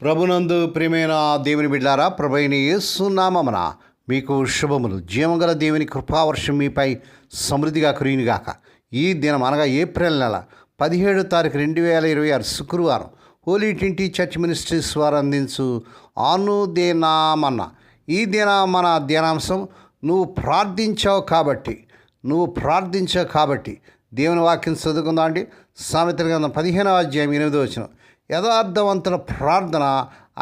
ప్రభునందు ప్రియమైన దేవుని బిడ్డారా, ప్రభువైన యేసు నామమున మీకు శుభములు. జీవగల దేవుని కృపావర్షం మీపై సమృద్ధిగా కురియునుగాక. ఈ దినం అనగా ఏప్రిల్ నెల 17వ తారీఖు 2026 శుక్రవారం హోలీ ట్రింటీ చర్చ్ మినిస్ట్రీస్ వారు అందించు అనుదినమన్న ఈ దిన మన ధ్యానాంశం నువ్వు ప్రార్థించావు కాబట్టి దేవుని వాక్యం చదువుకుందాం అండి. సామెతల గ్రంథం 15వ అధ్యాయం 8వ వచనం. యథార్థవంతుల ప్రార్థన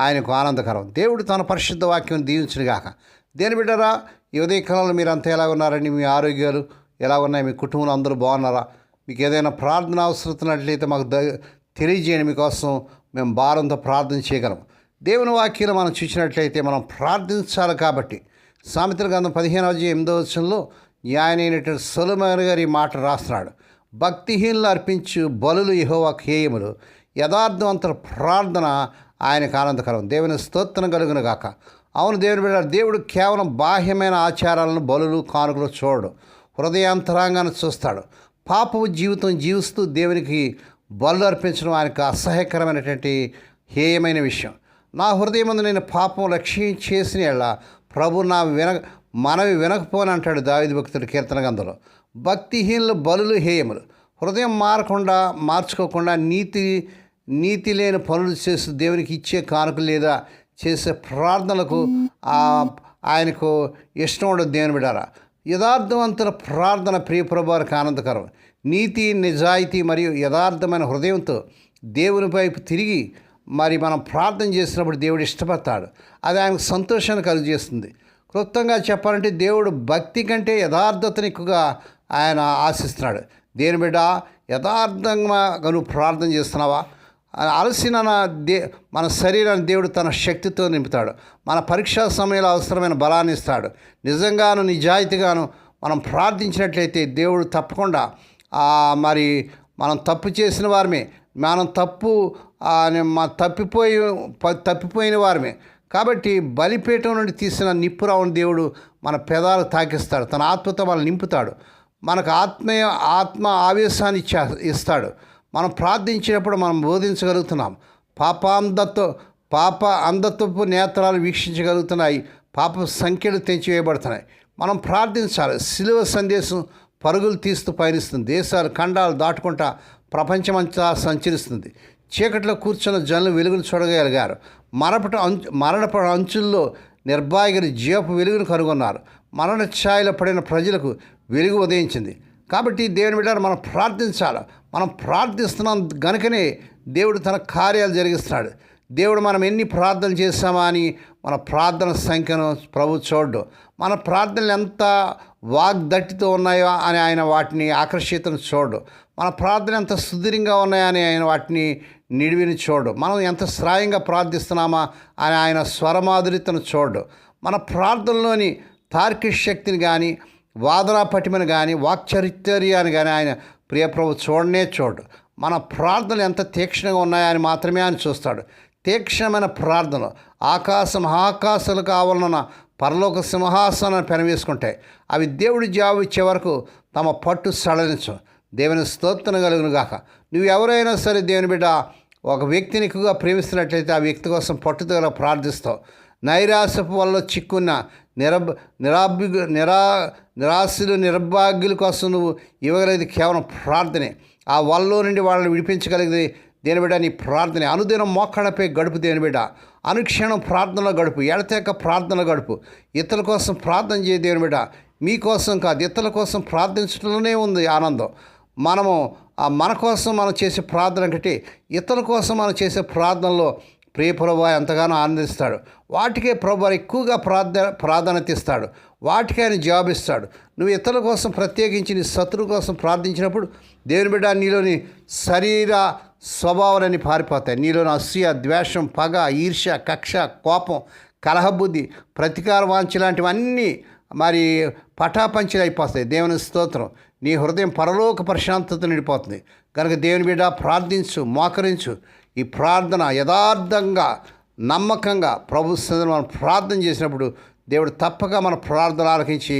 ఆయనకు ఆనందకరం. దేవుడు తన పరిశుద్ధ వాక్యం దీవించునుగాక. దేని బిడ్డరా, ఈ ఉదయకాలంలో మీరు అంతా ఎలా ఉన్నారండి? మీ ఆరోగ్యాలు ఎలా ఉన్నాయి? మీ కుటుంబంలో అందరూ బాగున్నారా? మీకు ఏదైనా ప్రార్థన అవసరమైనట్లయితే మాకు తెలియజేయండి. మీకోసం మేము భారంతో ప్రార్థన చేయగలం. దేవుని వాక్యాలు మనం చూసినట్లయితే మనం ప్రార్థించాలి కాబట్టి సామెతల గ్రంథం 15వ అధ్యాయం 8వ వచనంలో న్యాయమైనటువంటి సొలొమోను గారు ఈ మాట రాస్తున్నాడు. భక్తిహీనులు అర్పించు బలులు యెహోవాకు హేయములు, యథార్థవంతుల ప్రార్థన ఆయనకు ఆనందకరం. దేవుని స్తోత్రం కలుగును గాక. అవును దేవుని బిడ్డ, దేవుడు కేవలం బాహ్యమైన ఆచారాలను, బలులు, కానుకలు చూడడు, హృదయాంతరాంగాన్ని చూస్తాడు. పాపపు జీవితం జీవిస్తూ దేవునికి బలు అర్పించడం ఆయనకు అసహ్యకరమైనటువంటి హేయమైన విషయం. నా హృదయం ముందు నేను పాపం లక్ష్యం చేసిన యెడల ప్రభు నా మనవి వినకపోని అంటాడు దావీదు భక్తుడు కీర్తన గ్రంథంలో. భక్తిహీనులు బలులు హేయములు. హృదయం మార్చుకోకుండా నీతి లేని పనులు చేస్తూ దేవునికి ఇచ్చే కానుకలు లేదా చేసే ప్రార్థనలకు ఆయనకు ఇష్టం ఉండదు. దేవుని బిడ్డారా, యథార్థవంతుల ప్రార్థన ప్రియ ప్రభువారికి ఆనందకరం. నీతి, నిజాయితీ మరియు యథార్థమైన హృదయంతో దేవుని వైపు తిరిగి మనం ప్రార్థన చేసినప్పుడు దేవుడు ఇష్టపడతాడు. అది ఆయనకు సంతోషాన్ని కలుగజేస్తుంది. క్లుప్తంగా చెప్పాలంటే దేవుడు భక్తి కంటే యథార్థతను ఎక్కువగా ఆయన ఆశిస్తున్నాడు. దేని బిడ్డ, యథార్థంగా నువ్వు ప్రార్థన చేస్తున్నావా? అలసిన మన శరీరాన్ని దేవుడు తన శక్తితో నింపుతాడు. మన పరీక్షా సమయంలో అవసరమైన బలాన్ని ఇస్తాడు. నిజంగాను నిజాయితీగాను మనం ప్రార్థించినట్లయితే దేవుడు తప్పకుండా మనం తప్పు చేసిన వారమే, మనం తప్పిపోయిన వారమే కాబట్టి బలిపీఠం నుండి తీసిన నిప్పురావుని దేవుడు మన పెదాలు తాకిస్తాడు. తన ఆత్మతో మనం నింపుతాడు. మనకు ఆత్మ ఆవేశాన్ని ఇస్తాడు. మనం ప్రార్థించినప్పుడు మనం బోధించగలుగుతున్నాం. పాప అంధత్వపు నేత్రాలు వీక్షించగలుగుతున్నాయి. పాప సంఖ్యలు తెంచివేయబడుతున్నాయి. మనం ప్రార్థించాలి. సిలువ సందేశం పరుగులు తీస్తూ పయనిస్తుంది. దేశాలు, ఖండాలు దాటుకుంటా ప్రపంచమంతా సంచరిస్తుంది. చీకట్లో కూర్చున్న జనులు వెలుగును చూడగలిగారు. మరణపు అంచుల్లో నిర్భాగ్యులు జీవపు వెలుగును కనుగొన్నారు. మరణ ఛాయలో పడిన ప్రజలకు వెలుగు ఉదయించింది. కాబట్టి దేవుని బిడ్డలు మనం ప్రార్థించాలి. మనం ప్రార్థిస్తున్నాం గనుకనే దేవుడు తన కార్యాలు జరిగిస్తున్నాడు. దేవుడు మనం ఎన్ని ప్రార్థనలు చేస్తామా అని మన ప్రార్థన సంఖ్యను ప్రభు చూడ్డు. మన ప్రార్థనలు ఎంత వాగ్దట్టితో ఉన్నాయో అని ఆయన వాటిని ఆకర్షితను చూడు. మన ప్రార్థన ఎంత సుదీర్ఘంగా ఉన్నాయని ఆయన వాటిని నిడివిని చూడు. మనం ఎంత శ్రాయంగా ప్రార్థిస్తున్నామా అని ఆయన స్వరమాధురితను చూడు. మన ప్రార్థనలోని తార్కిక శక్తిని కానీ, వాదనా పటిమని కానీ, వాక్చరిత్ర్యాన్ని కానీ ఆయన ప్రియప్రభు చూడు. మన ప్రార్థనలు ఎంత తీక్షణంగా ఉన్నాయని మాత్రమే ఆయన చూస్తాడు. తీక్షణమైన ప్రార్థన మహాకాశాలు కావాలన్న పరలోక సింహాసనాన్ని పెనవేసుకుంటాయి. అవి దేవుడి జాబు ఇచ్చే వరకు తమ పట్టు సడలించు. దేవుని స్తోత్రం కలుగును గాక. నువ్వు ఎవరైనా సరే దేవుని బిడ్డ ఒక వ్యక్తిని ఎక్కువగా ప్రేమిస్తున్నట్లయితే ఆ వ్యక్తి కోసం పట్టుదల ప్రార్థిస్తావు. నైరాశ్యపు వల్ల చిక్కున్న నిరాశలు, నిర్భాగ్యుల కోసం నువ్వు ఇవ్వగలిగేది కేవలం ప్రార్థనే. ఆ వల్లో నుండి వాళ్ళని విడిపించగలిగేది దేని బిడ్డ నీ ప్రార్థనే. అనుదినం మోకాళ్ళపై గడుపు దేని బిడ్డ. అనుక్షణం ప్రార్థనలో గడుపు. ఎడతెక్క ప్రార్థనలో గడుపు. ఇతరుల కోసం ప్రార్థన చేయ దేని బిడ్డ. మీకోసం కాదు, ఇతరుల కోసం ప్రార్థించడంలోనే ఉంది ఆనందం. మన కోసం మనం చేసే ప్రార్థన కంటే ఇతరుల కోసం మనం చేసే ప్రార్థనలో ప్రియ ప్రభువు ఎంతగానో ఆనందిస్తాడు. వాటికే ప్రభువు ఎక్కువగా ప్రాధాన్యత ఇస్తాడు. వాటికే ఆయన జవాబు ఇస్తాడు. నువ్వు ఇతరుల కోసం, ప్రత్యేకించి నీ శత్రువు కోసం ప్రార్థించినప్పుడు దేవుని బిడ్డ నీలోని శరీర స్వభావాలన్నీ పారిపోతాయి. నీలోని అసూయ, ద్వేషం, పగ, ఈర్ష్య, కక్ష, కోపం, కలహబుద్ధి, ప్రతీకార వాంఛ లాంటివన్నీ పటాపంచలు అయిపోతాయి. దేవుని స్తోత్రం. నీ హృదయం పరలోక ప్రశాంతత నిండిపోతుంది. కనుక దేవుని బిడ్డ ప్రార్థించు, మోకరించు. ఈ ప్రార్థన యథార్థంగా, నమ్మకంగా ప్రభు సన్నిధిలో మనం ప్రార్థన చేసినప్పుడు దేవుడు తప్పక మన ప్రార్థన ఆలకించి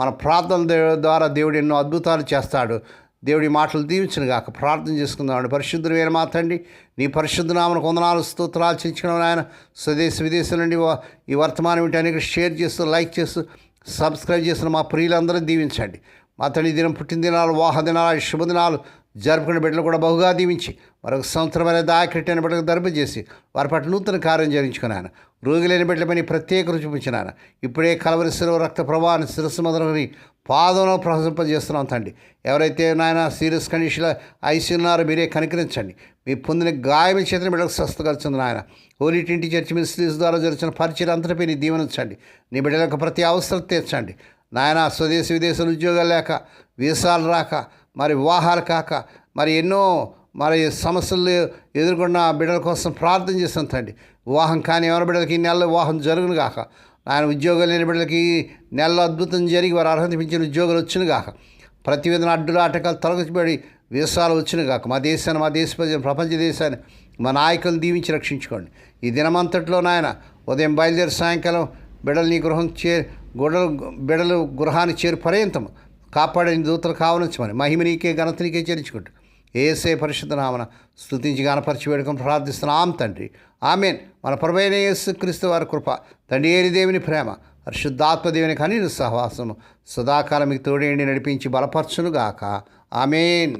మన ప్రార్థన ద్వారా దేవుడు ఎన్నో అద్భుతాలు చేస్తాడు. దేవుడి మాటలు దీవించను గాక. ప్రార్థన చేసుకుందామండి. పరిశుద్ధుడైన మా తండ్రి, నీ పరిశుద్ధ నామమునకు వందనాలు స్తోత్రాలు చెల్లించుకున్నాం నాయన. స్వదేశ విదేశాల నుండి ఈ వర్తమానం వింటే అనేక షేర్ చేస్తూ, లైక్ చేస్తూ, సబ్స్క్రైబ్ చేస్తున్న మా ప్రియులందరూ దీవించండి. మా తండ్రి దినం, పుట్టినదినాలు, వాహ దినాలు, శుభదినాలు జరుపుకునే బిడ్డలు కూడా బహుగా దీవించి మరొక సంవత్సరమైన దాయకట్టైన బిడ్డలకు ధర్మ చేసి వారి పట్ల నూతన కార్యం జరిగించుకున్నాను. రోగి లేని బిడ్డలపై ప్రత్యేక చూపించినాను. ఇప్పుడే కలవరి శిరవ రక్త ప్రవాహాన్ని శిరస్సు మొదలుకొని పాదంలో ప్రసంపజేస్తున్నాం తండ్రి. ఎవరైతే నాయన సీరియస్ కండిషన్లో ఐసీన్నారో మీరే కనికరించండి. మీ పొందిన గాయం చేతిని బిడ్డలకు స్వస్థపరచండి నాయన. హోలీ ట్వంటీ చర్చ్ మినిస్ట్రీస్ ద్వారా జరుగుతున్న పరిచయం అంతటిపై నీ దీవెనించండి. నీ బిడ్డలకు ప్రతి అవసరం తీర్చండి నాయన. స్వదేశ విదేశాలు ఉద్యోగాలు లేక, వీసాలు రాక, మరి వివాహాలు కాక, మరి ఎన్నో సమస్యలు ఎదుర్కొన్న బిడ్డల కోసం ప్రార్థన చేస్తాం తండ్రి. వివాహం కానీ ఎవరి బిడ్డలకి ఈ నెలలో వివాహం జరుగును గాక. ఆయన ఉద్యోగాలు లేని బిడ్డలకి నెలలో అద్భుతం జరిగి వారు అర్హత మించిన ఉద్యోగాలు వచ్చును గాక. ప్రతి విధంగా అడ్డులు ఆటకాలు తొలగించబడి వీసాలు వచ్చును గాక. మా దేశాన్ని, మా దేశ ప్రజలు, ప్రపంచ దేశాన్ని మా నాయకులను దీవించి రక్షించుకోండి. ఈ దినమంతట్లో నాయన ఉదయం బయలుదేరి సాయంకాలం బిడ్డలు నీ గృహం బిడ్డలు గృహాన్ని చేరు పర్యంతం కాపాడని దూతలు కావనించమని మహిమ నీకే, ఘనత నీకే చేర్చుకుంటూ యేసే పరిశుద్ధ నామన స్తుతించి గణపరిచి వేడుకొని ప్రార్థిస్తున్నాం తండ్రి. ఆమేన్. మన ప్రభువైన యేసుక్రీస్తు వారి కృప, తండ్రి అయిన దేవుని ప్రేమ, పరిశుద్ధాత్మ దేవుని కనీరు సహవాసము సదాకాలం మీకు తోడేండి నడిపించి బలపరచునుగాక. ఆమేన్.